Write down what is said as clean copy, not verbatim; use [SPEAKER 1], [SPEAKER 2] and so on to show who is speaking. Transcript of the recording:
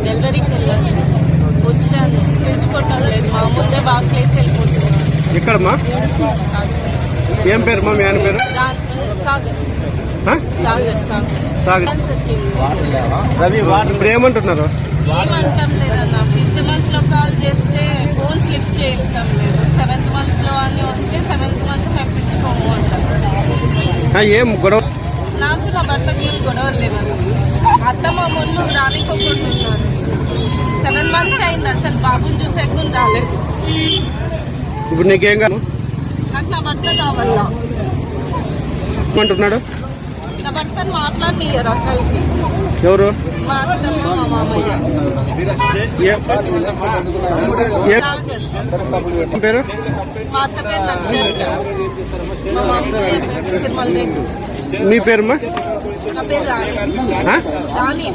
[SPEAKER 1] డెలివరీకి వెళ్ళాను. వచ్చాను, పిలుచుకోవటం లేదు. మా ముందే బాగా కేసు వెళ్ళిపోతున్నాను.
[SPEAKER 2] ఎక్కడమ్మా? ఏం పేరు మా ఆయన పేరు?
[SPEAKER 1] సాగర్.
[SPEAKER 2] ఇప్పుడు ఏమంటున్నారు?
[SPEAKER 1] ఏమంటాం లేదన్న. 5th month లో కాల్ చేస్తే ఫోన్ స్లిప్ చేయటం లేదు. 7th month లో అని వస్తే 7th month మేము పిలుచుకోము అంటారు.
[SPEAKER 2] ఏం గొడవ?
[SPEAKER 1] నాకు నా భర్తకి ఏం గొడవలు లేవన్న. అత్త మా ముందు రానికోకుండా ఉన్నారు. 7 months అయింది. అసలు బాబుని చూసే కూడా రాలేదు.
[SPEAKER 2] ఇప్పుడు నీకేం కాదు?
[SPEAKER 1] నాకు నా భర్త కావాలా.
[SPEAKER 2] అంటున్నాడు
[SPEAKER 1] నా భర్తను మాట్లాడనియ్యరు అసలుకి.
[SPEAKER 2] ఎవరు?
[SPEAKER 1] మా అత్తమ్మ, మా మామయ్య.
[SPEAKER 2] పేరు?
[SPEAKER 1] మా అత్త పేరు నక్షత్ర, మా మామయ్య పేరు తిరుమల రెడ్డి.
[SPEAKER 2] మీ పేరుమా?
[SPEAKER 1] నా పేరు రాణి.